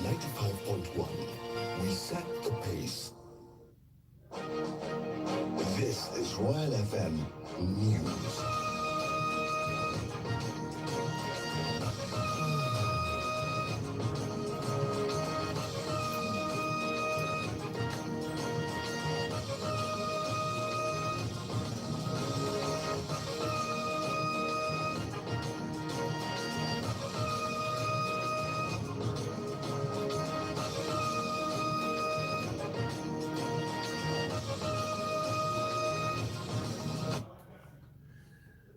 95.1. We set the pace. This is Royal FM News.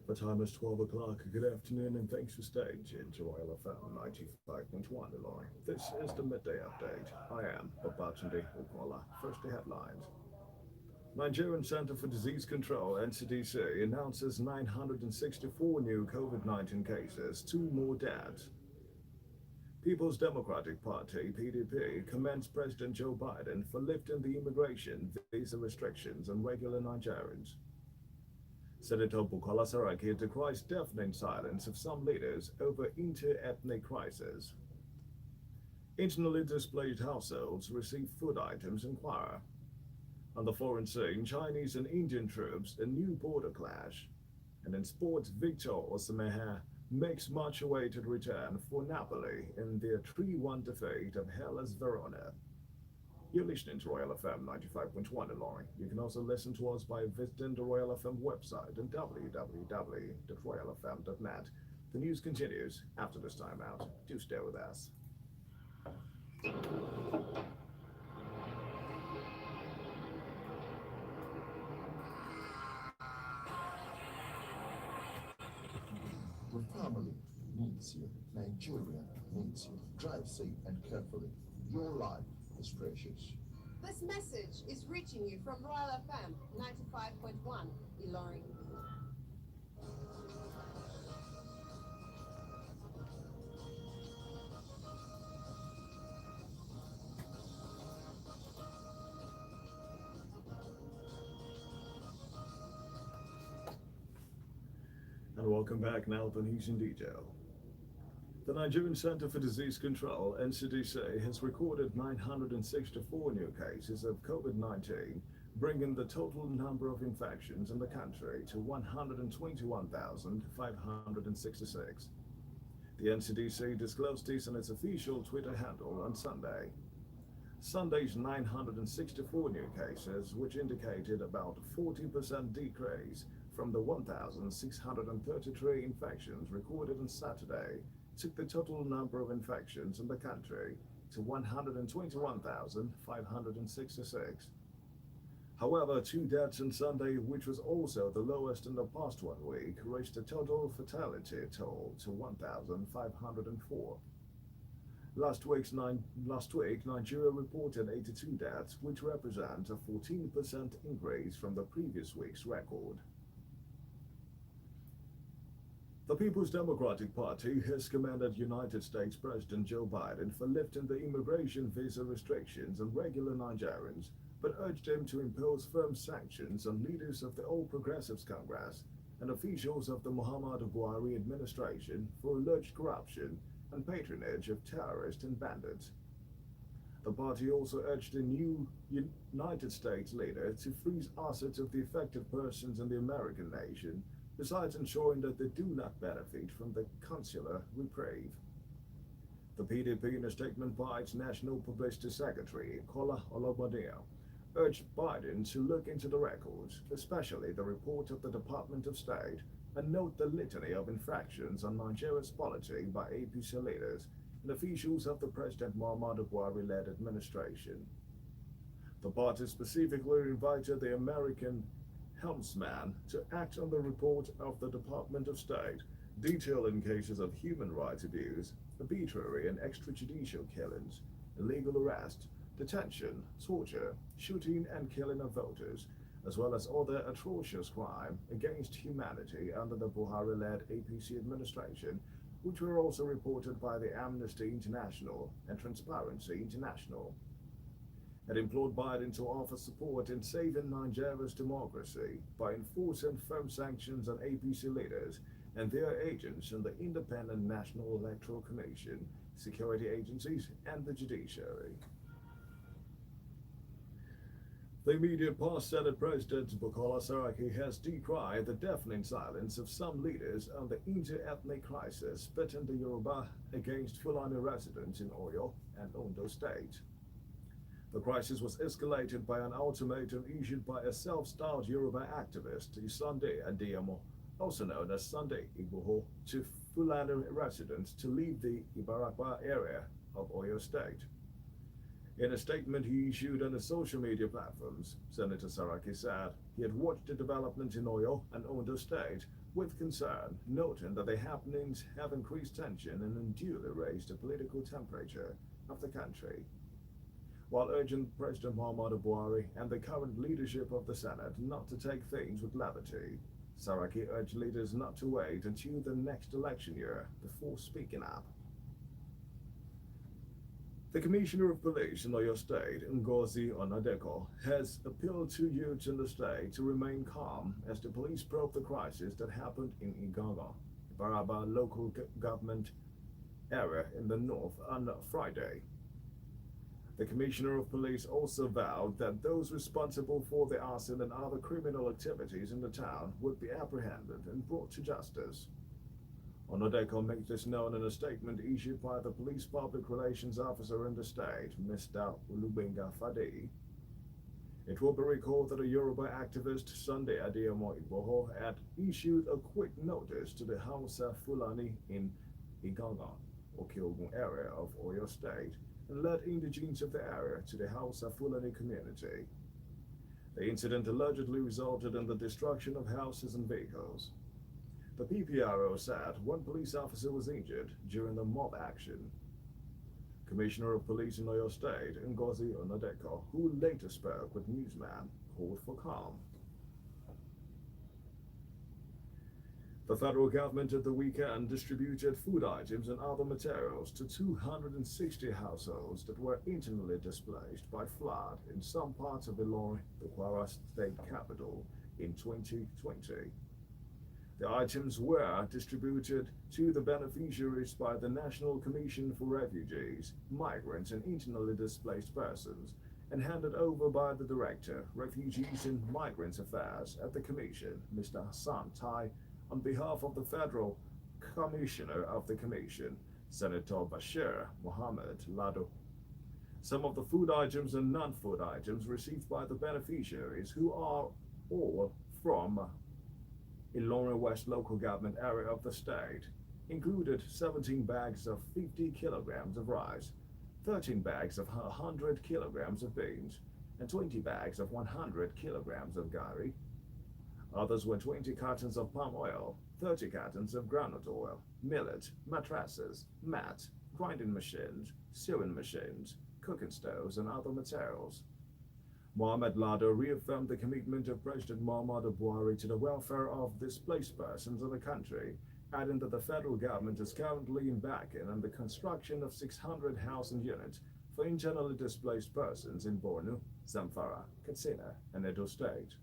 The time is 12 o'clock. Good afternoon and thanks for staying tuned to Royal FM 95.1 Illinois. This is the midday update. I am Babatunde Ukwala. First, the headlines. Nigerian Center for Disease Control, NCDC, announces 964 new COVID-19 cases, 2 more deaths. People's Democratic Party, PDP, commends President Joe Biden for lifting the immigration visa restrictions on regular Nigerians. Senator Bukola Saraki decries deafening silence of some leaders over inter-ethnic crisis. Internally displaced households receive food items in Kwara. On the foreign scene, Chinese and Indian troops, a new border clash. And in sports, Victor Osimhen makes much awaited return for Napoli in their 3-1 defeat of Hellas Verona. You're listening to Royal FM 95.1 Illinois. You can also listen to us by visiting the Royal FM website at www.royalfm.net. The news continues after this time out. Do stay with us. Your family needs you. Nigeria needs you. Drive safe and carefully. Your life is precious. This message is reaching you from Royal FM 95.1 Ilorin. And welcome back now, the news in detail. The Nigerian Center for Disease Control, NCDC, has recorded 964 new cases of COVID-19, bringing the total number of infections in the country to 121,566. The NCDC disclosed this on its official Twitter handle on Sunday. Sunday's 964 new cases, which indicated about a 40% decrease from the 1,633 infections recorded on Saturday, took the total number of infections in the country to 121,566. However, 2 deaths on Sunday, which was also the lowest in the past 1 week, raised the total fatality toll to 1,504. Last week, Nigeria reported 82 deaths, which represent a 14% increase from the previous week's record. The People's Democratic Party has commended United States President Joe Biden for lifting the immigration visa restrictions on regular Nigerians, but urged him to impose firm sanctions on leaders of the All Progressives Congress and officials of the Muhammadu Buhari administration for alleged corruption and patronage of terrorists and bandits. The party also urged the new United States leader to freeze assets of the affected persons in the American nation, besides ensuring that they do not benefit from the consular reprieve. The PDP, in a statement by its National Publicity Secretary, Kola Olobode, urged Biden to look into the records, especially the report of the Department of State, and note the litany of infractions on Nigeria's polity by APC leaders and officials of the President Muhammadu Buhari-led administration. The party specifically invited the American helmsman to act on the report of the Department of State detailing cases of human rights abuse, arbitrary and extrajudicial killings, illegal arrest, detention, torture, shooting and killing of voters, as well as other atrocious crime against humanity under the Buhari-led APC administration, which were also reported by the Amnesty International and Transparency International. It implored Biden to offer support in saving Nigeria's democracy by enforcing firm sanctions on APC leaders and their agents in the Independent National Electoral Commission, security agencies, and the judiciary. The immediate past Senate President Bukola Saraki has decried the deafening silence of some leaders on the inter-ethnic crisis pitting the Yoruba against Fulani residents in Oyo and Ondo State. The crisis was escalated by an ultimatum issued by a self-styled Yoruba activist, Sunday Adeyemo, also known as Sunday Igboho, to Fulani residents to leave the Ibarapa area of Oyo State. In a statement he issued on his social media platforms, Senator Saraki said he had watched the development in Oyo and Ondo State with concern, noting that the happenings have increased tension and unduly raised the political temperature of the country. While urging President Muhammadu Buhari and the current leadership of the Senate not to take things with levity, Saraki urged leaders not to wait until the next election year before speaking up. The Commissioner of Police in Oyo State, Ngozi Onadeko, has appealed to youths in the state to remain calm as the police probe the crisis that happened in Igangan, Baraba local government area in the north on Friday. The Commissioner of Police also vowed that those responsible for the arson and other criminal activities in the town would be apprehended and brought to justice. Onodeko makes this known in a statement issued by the police public relations officer in the state, Mr. Ulubenga Fadi. It will be recalled that a Yoruba activist, Sunday Adeyemo Igboho, had issued a quick notice to the Hausa Fulani in Igangan, Okeogun area of Oyo State, and led indigenes of the area to the Hausa Fulani community. The incident allegedly resulted in the destruction of houses and vehicles. The PPRO said one police officer was injured during the mob action. Commissioner of Police in Oyo State, Ngozi Onadeko, who later spoke with Newsman, called for calm. The federal government at the weekend distributed food items and other materials to 260 households that were internally displaced by flood in some parts of Ilorin, the Kwara state capital, in 2020. The items were distributed to the beneficiaries by the National Commission for Refugees, Migrants and Internally Displaced Persons and handed over by the Director, Refugees and Migrants Affairs at the Commission, Mr. Hassan Tai, on behalf of the Federal Commissioner of the Commission, Senator Bashir Mohammed Lado. Some of the food items and non-food items received by the beneficiaries, who are all from Ilorin West local government area of the state, included 17 bags of 50 kilograms of rice, 13 bags of 100 kilograms of beans, and 20 bags of 100 kilograms of gari. Others were 20 cartons of palm oil, 30 cartons of groundnut oil, millet, mattresses, mats, grinding machines, sewing machines, cooking stoves, and other materials. Mohamed Lado reaffirmed the commitment of President Muhammadu Buhari to the welfare of displaced persons in the country, adding that the federal government is currently embarking on the construction of 600 housing units for internally displaced persons in Borno, Zamfara, Katsina, and Edo State.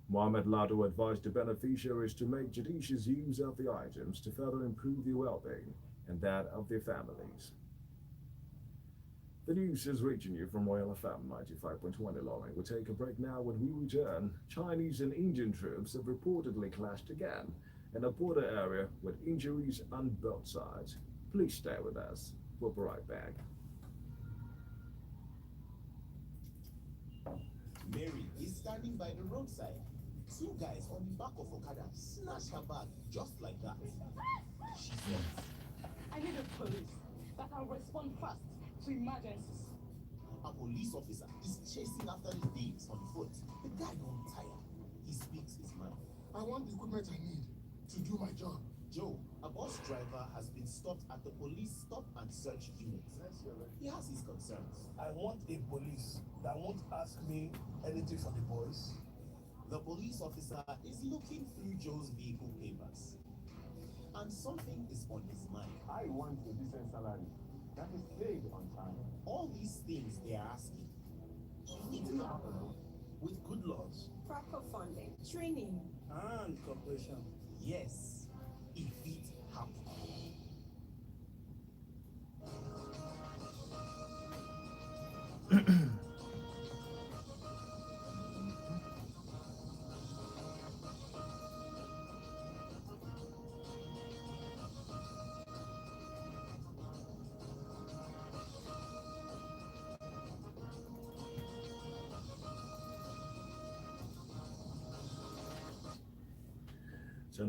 Mohamed Lado advised the beneficiaries to make judicious use of the items to further improve their well-being and that of their families. The news is reaching you from Royal FM 95.1 Ilorin. We'll take a break now. When we return, Chinese and Indian troops have reportedly clashed again in a border area with injuries on both sides. Please stay with us. We'll be right back. Mary is standing by the roadside. Two guys on the back of Okada snatched her bag just like that. She says, I need a police that can respond fast to emergencies. a police officer is chasing after the thieves on foot. The guy don't tire. He speaks his mind. I want the equipment I need to do my job. Joe, a bus driver, has been stopped at the police stop and search unit. He has his concerns. I want a police that won't ask me anything for the boys. The police officer is looking through Joe's vehicle papers. And something is on his mind. I want a decent salary that is paid on time. All these things they are asking. It will happen With good laws Proper funding, training. and cooperation. Yes, if it happens. 10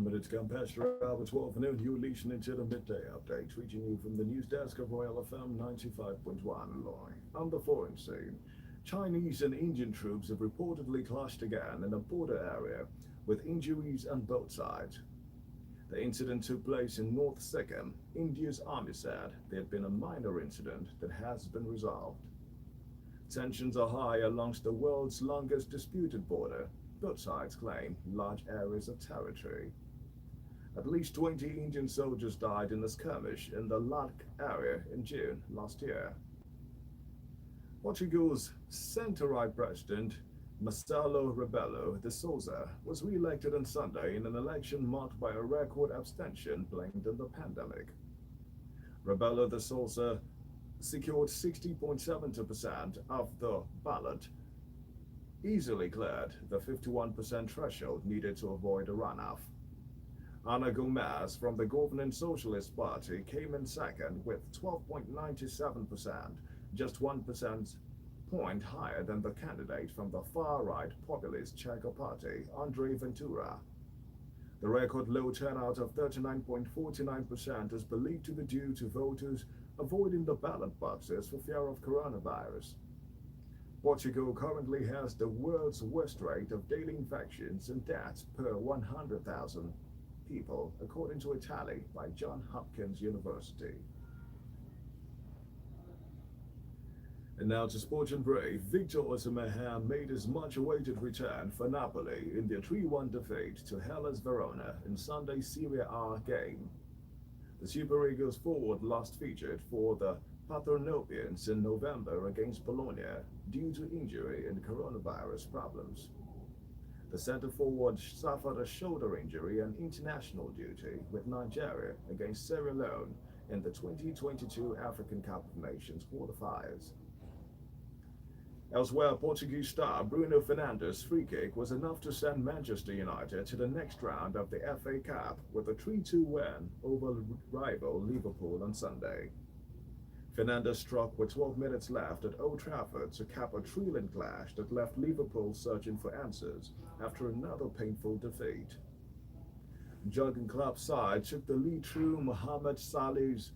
minutes gone past the hour 12 noon. You're listening to the midday update, reaching you from the news desk of Royal FM 95.1 Loy. On the foreign scene, Chinese and Indian troops have reportedly clashed again in a border area, with injuries on both sides. The incident took place in North Sikkim. India's army said there had been a minor incident that has been resolved. Tensions are high along the world's longest disputed border. Both sides claim large areas of territory. At least 20 Indian soldiers died in a skirmish in the Ladakh area in June last year. Portugal's centre-right president, Marcelo Rebelo de Sousa, was re-elected on Sunday in an election marked by a record abstention blamed on the pandemic. Rebelo de Sousa secured 60.72% of the ballot, easily cleared the 51% threshold needed to avoid a runoff. Ana Gomes from the governing Socialist Party came in second with 12.97%, just 1% point higher than the candidate from the far-right populist Checo Party, Andre Ventura. The record low turnout of 39.49% is believed to be due to voters avoiding the ballot boxes for fear of coronavirus. Portugal currently has the world's worst rate of daily infections and deaths per 100,000 people, according to a tally by Johns Hopkins University. And now to Sport and Brave. Victor Osimhen made his much-awaited return for Napoli in their 3-1 defeat to Hellas Verona in Sunday's Serie A game. The Super Eagles forward last featured for the Paternopians in November against Bologna due to injury and coronavirus problems. The centre forward suffered a shoulder injury on international duty with Nigeria against Sierra Leone in the 2022 African Cup of Nations quarterfinals. Elsewhere, Portuguese star Bruno Fernandes' free kick was enough to send Manchester United to the next round of the FA Cup with a 3-2 win over rival Liverpool on Sunday. Fernandes struck with 12 minutes left at Old Trafford to cap a thrilling clash that left Liverpool searching for answers after another painful defeat. Jurgen Klopp's side took the lead through Mohamed Salah's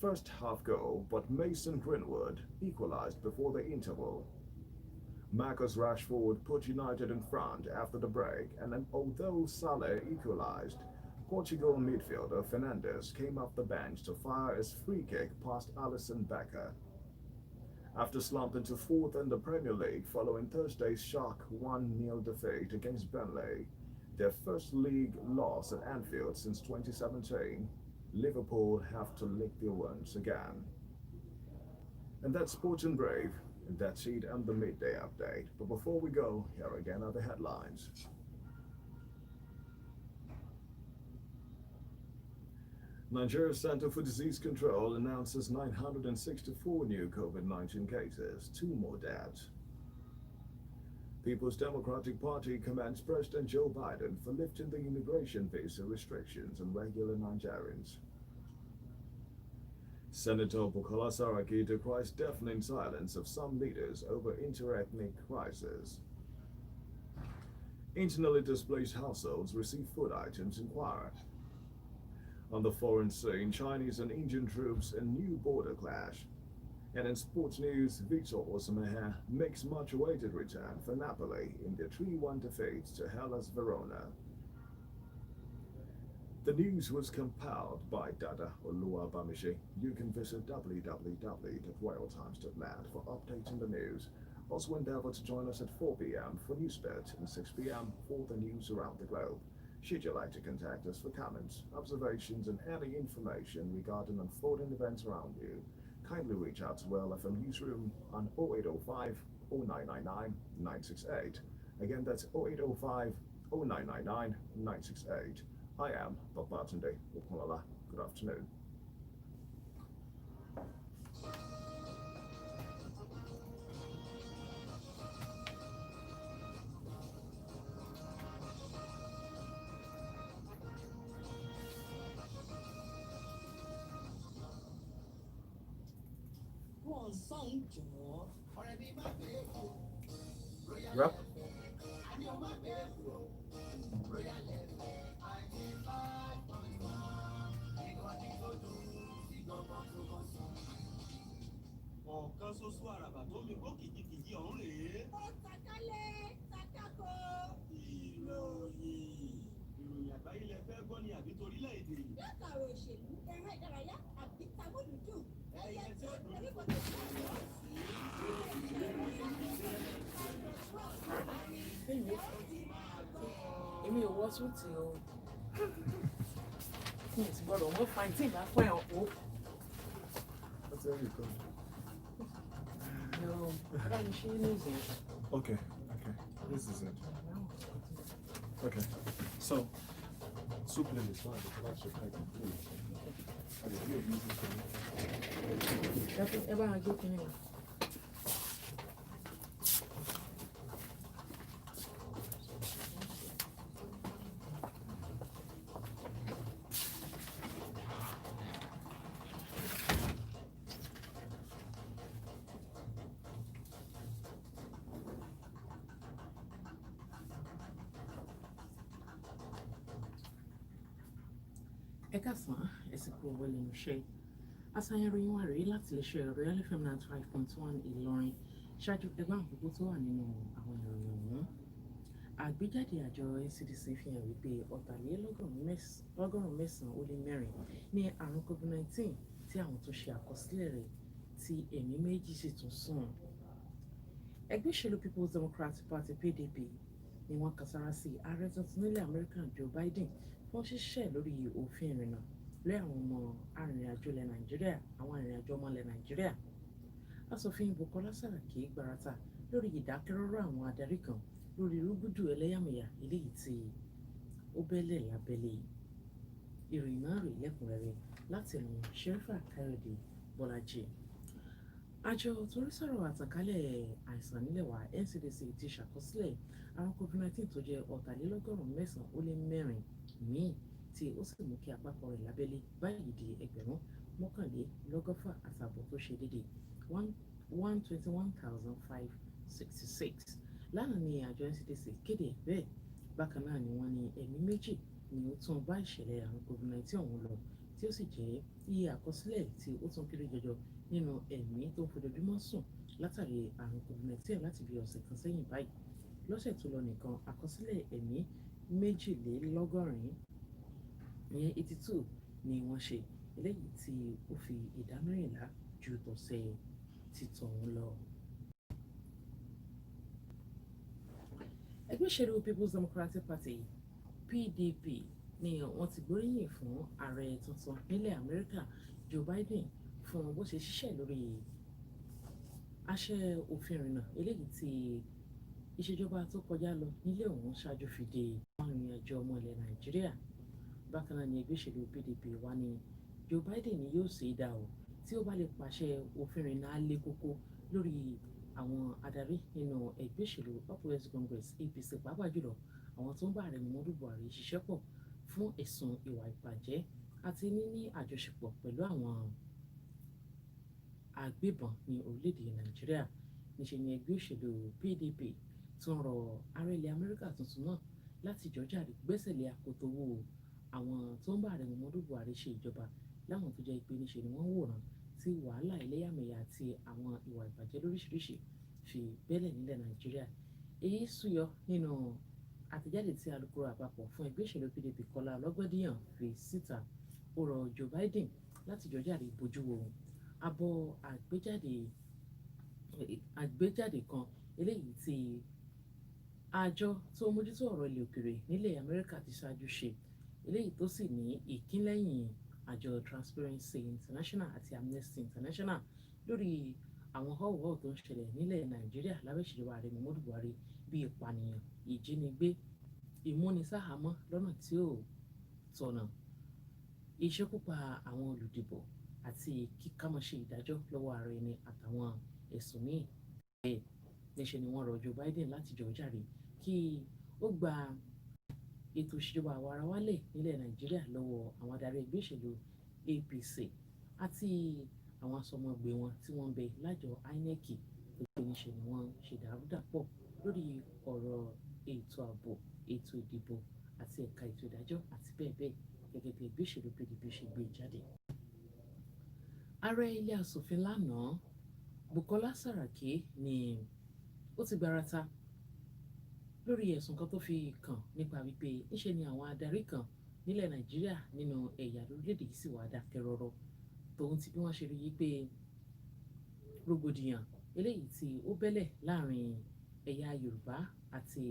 first half goal, but Mason Greenwood equalized before the interval. Marcus Rashford put United in front after the break, and although Salah equalized, Portugal midfielder Fernandes came off the bench to fire his free kick past Alisson Becker. After slumping to fourth in the Premier League following Thursday's shock 1-0 defeat against Burnley, their first league loss at Anfield since 2017, Liverpool have to lick their wounds again. And that's Sport and Brave, and that's it on the midday update. But before we go, here again are the headlines. Nigeria's Center for Disease Control announces 964 new COVID-19 cases, 2 more deaths. People's Democratic Party commends President Joe Biden for lifting the immigration visa restrictions on regular Nigerians. Senator Bukola Saraki decries deafening silence of some leaders over interethnic crisis. Internally displaced households receive food items in Kwara. On the foreign scene, Chinese and Indian troops in new border clash. And in sports news, Victor Osimhen makes much-awaited return for Napoli in their 3-1 defeat to Hellas Verona. The news was compiled by Dada Oluwabamishi. You can visit www.royaltimes.net for updates on the news. Also endeavor to join us at 4 p.m. for Newsbit and 6 p.m. for the news around the globe. Should you like to contact us for comments, observations, and any information regarding unfolding events around you, kindly reach out to Royal FM Newsroom on 0805 0999 968. Again, that's 0805 0999 968. I am Babatunde Okunlola. Good afternoon. sọ̀hún jọ̀ọ́. ọ̀rẹ́ mi má bẹ̀rẹ̀ kú. Rap. àní o má bẹ̀rẹ̀ kú. Royal FM 95.1. ìkànnì tó dùn sí gbọ̀ngàn tó kàn sí. ọ̀kan ṣoṣo àràbà tó mi gbó kìjikìji ọ̀hún rèé. Ó tàkálẹ̀ tàkàkọ́. ìròyìn àgbáyé lẹ fẹ́ gbọ́ ní àbí torílẹ̀-èdè. Látàrọ òṣèlú, eré ìdárayá àbí tamọ́dùdùn. ẹyẹ tí ó dùn. Oníkò tó ṣe àjọ Èmi ò wọ́ súùtì o. Mi ò sì gbọ́dọ̀ wọ́n fa ìtì ìgbà pẹ́ ọ̀. That's everything. Bá mi ṣe ní ìzẹ̀. Okay. This is it. Okay. So, soup in is fine, but that's your type of food. Okay, you're using for me. Ẹ bá wọn gbé kínní o. Ẹ káàsán, ẹ sì kú ọwọ́ lẹ́nu iṣẹ́. Àṣàyàn ìròyìn wa rèé láti lè ṣe Royal FM 95.1 Ìlọrin. Ṣáájú ẹgbẹ́ àkókò tó wà nínú àwọn ìròyìn ọ̀hún. Àgbéjáde àjọ NCDC fi hàn wípé ọ̀tàlélọ́gọ́rùn-ún mẹ́sàn-án ó lé mẹ́rin ní àrùn COVID-19 tí àwọn tó ṣe àkọsílẹ̀ rẹ̀ tí ẹ̀mí méjì sì tún sùn. Ẹgbẹ́ òṣèlú People's Democratic Party PDP ni wọ́n kan sára sí ààrẹ tuntun nílẹ̀ Amẹ́ríkà Joe Biden wọ́n ṣiṣẹ́ lórí òfin ìrìnnà lé àwọn ọmọ arìnrìn-àjò ilẹ̀ Nàìjíríà àwọn arìnrìn-àjò ọmọ ilẹ̀ Nàìjíríà. Aṣòfin Bukola Saraki gbarata lórí ìdákẹ́rọ́rọ́ àwọn adarí kan lórí rúgúdù ẹlẹ́yàmẹ̀yà eléyìí tí ó bẹ́lẹ̀ lábẹ́lẹ̀. Ìròyìn náà rèé lẹ́kùnrẹ́rẹ́ láti ẹnu Sherifa Káyọ̀dé Bọ́lájí. Àjọ tó rí sọ̀rọ̀ àtànkálẹ̀ àìsàn nílẹ̀ wa NCDC ti ṣàkọsílẹ̀ àrùn COVID-19 tó jẹ́ ọ̀tàlélọ́gọ́rùn-ún mẹ́sàn-án ó lé mẹ́rin míì tí ó sì mú kí àpapọ̀ rẹ̀ lábẹ́lé báyìí di ẹgbẹ̀rún mọ́kànlélọ́gọ́fà àtààbọ̀ tó ṣe déédéé 121,566. Lánàá ni àjọ NCDC kéde bẹ́ẹ̀ bákan náà ni wọ́n ní ẹ̀mí méjì ni ó tún bá ìṣẹ̀lẹ̀ àrùn COVID-19 ọ̀hún lọ tí ó sì jẹ́ iye àkọsílẹ̀ tí ó tún kéré jọjọ nínú ẹ̀mí tó ń fojoojúmọ́ sùn látàrí àrùn COVID-19 láti bí ọ̀sẹ̀ kan sẹ́yìn báyìí. Lọ́sẹ̀ tó lọ nìkan àkọsílẹ̀ ẹ̀mí méjìlélọ́gọ́rin ìyẹn 82 ni wọ́n ṣe eléyìí tí ó fi ìdá mẹ́rìnlá ju tọ̀sẹ̀ títọ̀hún lọ. Ẹgbẹ́ òṣèlú People's Democratic Party PDP ni wọ́n ti gbóríyìn fún ààrẹ tuntun nílẹ̀ Amẹ́ríkà Joe Biden fún bó ṣe ṣiṣẹ́ lórí àṣẹ òfin ìrìnnà eléyìí tí ìṣèjọba tó kọjá lọ nílé ọ̀hún ṣáájú fi de àwọn arìnrìn-àjò ọmọ ilẹ̀ Nàìjíríà. Bákan náà ni ẹgbẹ́ òṣèlú PDP wá ní Joe Biden ni yóò ṣe dá o tí ó bá lè pàṣẹ òfin ìrìnnà alẹ́ kókó lórí àwọn adarí nínú ẹgbẹ́ òṣèlú All West Congress APC pàápàá jùlọ àwọn tó ń bá ààrẹ Muhammadu Buhari ṣiṣẹ́ pọ̀ fún ẹ̀sùn ìwà ìbàjẹ́ àti níní àjọṣepọ̀ pẹ̀lú àwọn agbébọn ní orílẹ̀-èdè Nàìjíríà. Níṣẹ́ ni ẹgbẹ́ òṣèlú PDP tún rọ ààrẹ ilẹ̀ Amẹ́ríkà tuntun náà láti jọ̀jàre gbẹ́sẹ̀ lé akoto owó àwọn tó ń bá ààrẹ Muhammadu Buhari ṣe ìjọba láwọn tó jẹ́ pé níṣe ni wọ́n wòran tí wàhálà ẹlẹ́yàmẹ̀yà àti àwọn ìwà ìbàjẹ́ lóríṣiríṣi fi bẹ́lẹ̀ nílẹ̀ Nàìjíríà. Èyí súyọ nínú àtẹ̀jáde tí alukoro àpapọ̀ fún ẹgbẹ́ òṣèlú PDP Kọ́lá Ọlọ́gbọ́dìyàn fi síta. Ó rọ Joe Biden láti jọ̀jàre bójú wo àbọ̀ àgbéjáde kan eléyìí tí àjọ tó mójútó ọ̀rọ̀ ilẹ̀ òkèrè nílẹ̀ Amẹ́ríkà ti ṣáájú ṣe eléyìí tó sì ní ìkínlẹ́yìn àjọ Transparency International àti Amnesty International lórí àwọn họ́wọ́ tó ń ṣẹlẹ̀ nílẹ̀ Nàìjíríà lábẹ́ ìṣèjọba ààrẹ Muhammadu Buhari bíi ìpànìyàn, ìjínigbé, ìmúnisáhàámọ́ lọ́nà tí ò tọ̀nà, ìṣekúpa àwọn olùdìbò àti kíkámọ́ṣe ìdájọ́ lọ́wọ́ ara ẹni àtàwọn ẹ̀sùn míì. Bẹ́ẹ̀ níṣẹ́ ni wọ́n rọ Joe Biden láti jọ̀jàre kí ó gba ètò ìṣèjọba àwaarawa lẹ̀ nílẹ̀ Nàìjíríà lọ́wọ́ àwọn adarí ẹgbẹ́ òṣèlú APC àti àwọn asọmọgbé wọn tí wọ́n ń bẹ lájọ INEC tó pé níṣe ni wọ́n ṣe dàrúdàpọ̀ lórí ọ̀rọ̀ ètò ààbò ètò ìdìbò àti ẹ̀ka ètò ìdájọ́ àti bẹ́ẹ̀ bẹ́ẹ̀ gẹ́gẹ́ bí ẹgbẹ́ òṣèlú PDP ṣe gbé jáde. Ààrẹ ilé asòfin lánàá Bukola Saraki ni ó ti gbarata lórí ẹ̀sùn kan tó fi kàn nípa wípé níṣe ni àwọn adarí kan nílẹ̀ Nàìjíríà nínú ẹ̀yà lórílẹ̀‐èdè yìí sì wá dákẹ́ rọ́rọ́ tòun ti bí wọ́n ṣe rí i pé rògbòdìyàn eléyìí tí ó bẹ́lẹ̀ láàrin ẹ̀yà Yorùbá àti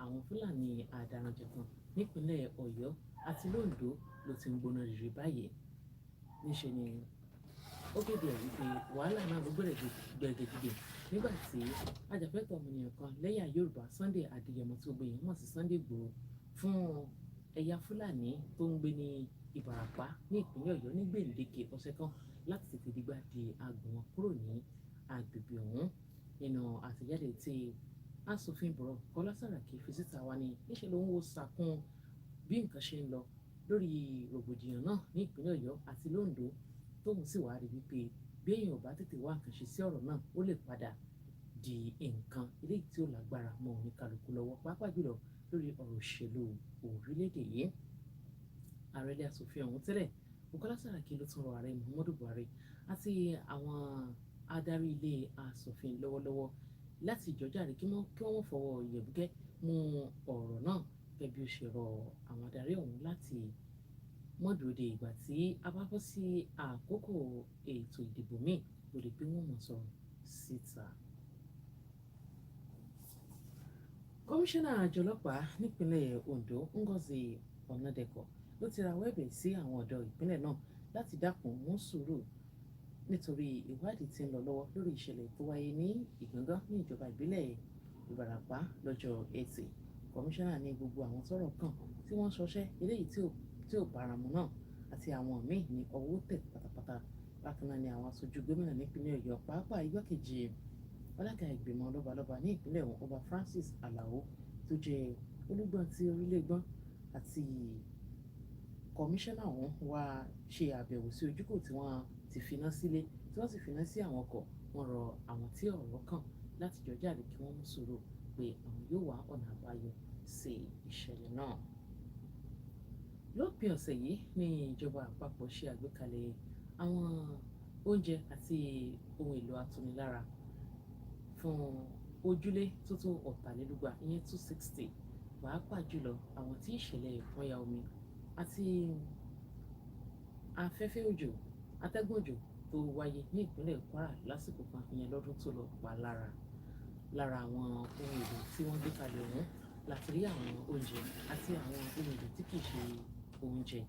àwọn Fúlàní àdarànjẹ̀kan nípínlẹ̀ Ọ̀yọ́ àti l'Oǹdó ló ti ń gbóná rìrì báyìí. Níṣe ni ó kéde ẹ̀ wípé wàhálà náà ló gbẹ̀gẹ̀dìgẹ̀ nígbà tí ajàfẹ́tọ̀ọ́ ọmọnìyàn kan lẹ́yà Yorùbá Sunday Adéyẹmọ tí ó gbé yìí mọ̀ sí Sunday Igboho fún ẹ̀yà Fúlàní tó ń gbé ní Ìbàràpá ní ìpínlẹ̀ Ọ̀yọ́ ní gbèǹdéke ọ̀sẹ̀ kan láti tètè dìgbà di àgbọ̀n wọn kúrò ní agbègbè ọ̀hún. Nínú àtẹ̀jáde tí aṣòfin Bukola Saraki fi síta wá ní níṣẹ́ ló ń wo sàkún bí nǹkan ṣe ń lọ lórí rògbòdìyàn náà ní ìpínlẹ̀ Ọ̀yọ́ àti l'Oǹdó tóun sì wá rí wípé bí èèyàn ò bá tètè wá nǹkan ṣe sí ọ̀rọ̀ náà ó lè padà di nǹkan eléyìí tí ó lágbára mọ́ oníkálukú lọ́wọ́ pàápàá jùlọ lórí ọ̀rọ̀ òṣèlú orílẹ̀-èdè yìí. Ààrẹ ilé asòfin ọ̀hún tẹ́lẹ̀ Bukola Saraki ló tún rọ ààrẹ Muhammadu Buhari àti àwọn adarí ilé asòfin lọ́wọ́lọ́wọ́ láti jọ̀jàre kí wọ́n fọwọ́ yẹ̀bùkẹ́ mú ọ̀rọ̀ náà gẹ́gẹ́ bí ó ṣe rọ àwọn adarí ọ̀hún láti mọ́dòde ìgbà tí a bá bọ́ sí àkókò ètò ìdìbò míì lórí pé wọ́n mọ̀ sọ̀rọ̀ síta. Kọmíṣánná àjọ ọlọ́pàá nípínlẹ̀ Ondo Ngozi Ọ̀nàdẹ̀kọ̀ ló ti rawọ́ ẹ̀bẹ̀ sí àwọn ọ̀dọ́ ìpínlẹ̀ náà láti dákun mú sùúrù nítorí ìwádìí tí ń lọ lọ́wọ́ lórí ìṣẹ̀lẹ̀ tó wáyé ní Ìgàngán ní ìjọba ìbílẹ̀ Ìbàràpá lọ́jọ́ Ẹtì. Kọmíṣánná ní gbogbo àwọn tọ́rọ̀ kàn tí wọ́n ṣọṣẹ́ eléyìí tí ò báramu náà àti àwọn míì ní ọwọ́ tẹ̀ pátápátá. Bákan náà ni àwọn aṣojú gómìnà nípínlẹ̀ Ọ̀yọ́ pàápàá igbákejì alága ìgbìmọ̀ lọ́balọ́ba ní ìpínlẹ̀ ọ̀hún Ọba Francis Alao tó jẹ́ olùgbọ́n ti orílẹ̀-ègbọ́n àti kọmíṣánná ọ̀hún wá ṣe àbẹ̀wò sí ojúkò tí wọ́n ti finá sílé tí wọ́n sì finá sí àwọn ọkọ̀. Wọ́n rọ àwọn tí ọ̀rọ̀ kàn láti jọ jáde kí wọ́n mú sùúrù pé àwọn yóò wá ọ̀nà àbáyọ sí ìṣẹ̀lẹ̀ náà. Lópin ọ̀sẹ̀ yìí ni ìjọba àpapọ̀ ṣe àgbékalẹ̀ àwọn oúnjẹ àti ohun èlò atunilára fún ojúlé tó tó ọ̀tàlélúgba ìyẹn 260 pàápàá jùlọ àwọn tí ìṣẹ̀lẹ̀ ìpọ́nyà omi àti afẹ́fẹ́ òjò atẹ́gùn òjò tó wáyé ní ìpínlẹ̀ Kwara lásìkò kan ìyẹn lọ́dún tó lọ pa lára àwọn ohun èlò tí wọ́n gbé kalẹ̀ ọ̀hún láti rí àwọn oúnjẹ àti àwọn ohun èlò tí kìí ṣe oúnjẹ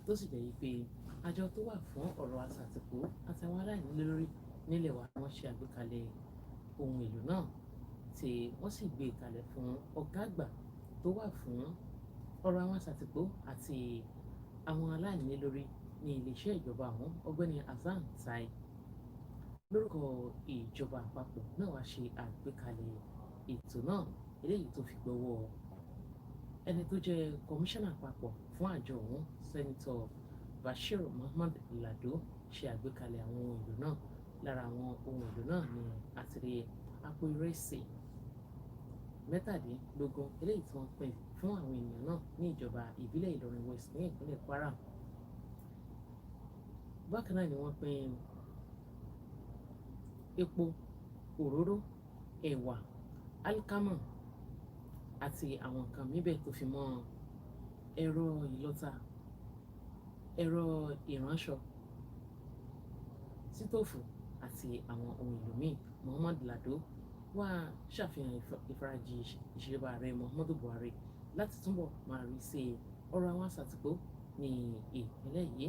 tó sì jẹ́ wípé àjọ tó wà fún ọ̀rọ̀ àṣàtìpó àti àwọn aláìnílé lórí nílẹ̀ wa wọ́n ṣe àgbékalẹ̀ ohun èlò náà tí wọ́n sì gbé kalẹ̀ fún ọ̀gá àgbà tó wà fún ọ̀rọ̀ àwọn àṣàtìpó àti àwọn aláìnílé lórí ní iléeṣẹ́ ìjọba ọ̀hún ọ̀gbẹ́ni Hasan Tai. Lórúkọ ìjọba àpapọ̀ náà wá ṣe àgbékalẹ̀ ètò náà eléyìí tó fi gbọ́wọ́ ẹni tó jẹ́ kọmíṣánná àpapọ̀ fún àjọ ọ̀hún sẹ́nitọ̀ Bashir Muhammad Lado ṣe àgbékalẹ̀ àwọn ohun èlò náà. Lára àwọn ohun èlò náà ni àtìrí àpò ìrẹsì 17 eléyìí tí wọ́n pín fún àwọn ènìyàn náà ní ìjọba ìbílẹ̀ Ìlọrin West ní ìpínlẹ̀ Kwara. Bákan náà ni wọ́n pín epo, òróró, ẹ̀wà, alikama àti àwọn nǹkan míbẹ̀ tó fi mọ́ ẹ̀rọ ìlọta, ẹ̀rọ ìránṣọ, sítóòfù àti àwọn ohun èlò míì. Muhammad Lado wá ṣàfihàn ìfarajì ìṣèjọba ààrẹ Muhammadu Buhari láti túbọ̀ máa rí sí ọ̀rọ̀ àwọn àṣàtìpó ní ìpínlẹ̀ yìí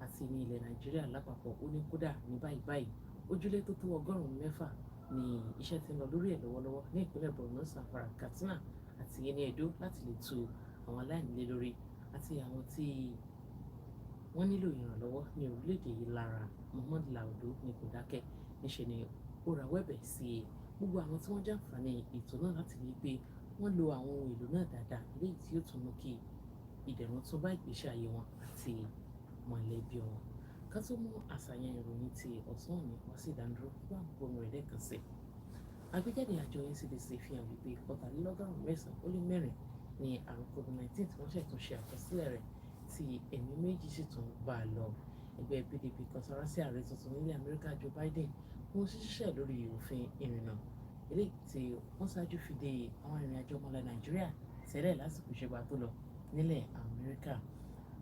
àti ní ilẹ̀ Nàìjíríà lápapọ̀. Ó ní kódà ní báyìí ojúlé tó tó 106 ni iṣẹ́ ti ń lọ lórí ẹ̀ lọ́wọ́lọ́wọ́ ní ìpínlẹ̀ Borno, Zamfara, Katsina àti ní Edo láti lè tu àwọn aláìnílé lórí àti àwọn tí wọ́n nílò ìrànlọ́wọ́ ní orílẹ̀-èdè yìí lára. Muhammad Lado ní kò dákẹ́ níṣẹ́ ni ó rawọ́ ẹ̀bẹ̀ sí gbogbo àwọn tí wọ́n jàǹfààní ètò náà láti rí i pé wọ́n lo àwọn ohun èlò náà dáadáa léyìí tí ó tún mú kí ìdẹ̀rùn tún bá ìgbésí ayé wọn àti mọ̀lẹ́bí wọn. ká tó mú àṣàyàn ìròyìn ti ọ̀sán òní wá sí ìdánidúró gbà gbóhùn rẹ̀ lẹ́ẹ̀kan sí. Àgbéjáde àjọ NCDC fi hàn wípé 4,904 ní àrùn COVID-19 tí wọ́n ṣètúnṣe àkọsílẹ̀ rẹ̀ tí ẹ̀mí méjì sì tún bá a lọ. Ẹgbẹ́ PDP kan sára sí ààrẹ tuntun nílẹ̀ Amẹ́ríkà Joe Biden fún ṣíṣẹ́ lórí òfin ìrìnnà eléyìí tí wọ́n ṣáájú fi de àwọn ìrìnàjò ọmọlẹ̀ Nàìjíríà tẹ́lẹ̀ lásìkò ìṣègbà tó lọ nílẹ̀ Amẹ́ríkà.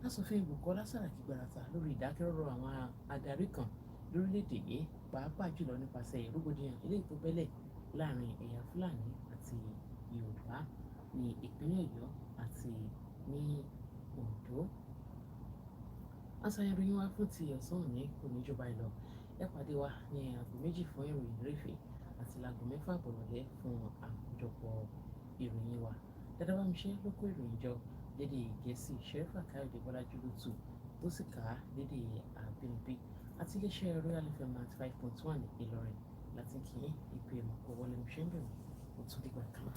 Aṣòfin Bùkọ́lá Sàràkí gbarata lórí ìdákẹ́rọ́rọ̀ àwọn adarí kan lórílẹ̀‐èdè yìí pàápàá jùlọ nípasẹ̀ rògbòdìyàn eléyìí tó bẹ́lẹ̀ láàrin ẹ̀yà Fúlàní àti Yorùbá ní ìpínlẹ̀ Ọ̀yọ́ àti ní Oǹdó. Àṣàyàn ìròyìn wa fún ti ọ̀sán òní kò ní jọba ìlọ. Ẹ pàdé wa ní aago 2 fún ìròyìn rẹ́fẹ̀ àti láago 6 àbọ̀rọ̀lẹ́ fún àkójọpọ̀ ìròyìn wa. Dáadáa bá mi ṣe ló kó ìròyìn jọ lédè Gẹ̀ẹ́sì Ṣẹ́rífà Káyọ̀dé Bọ́lájú lótú tó sì kà á lédè àbínibí àti iléeṣẹ́ Royal FM 95.1 Ìlọrin láti kí ìpè ìmọ̀kọ wọlé ṣẹ́ ń bẹ̀rù ó tún dìgbà kan.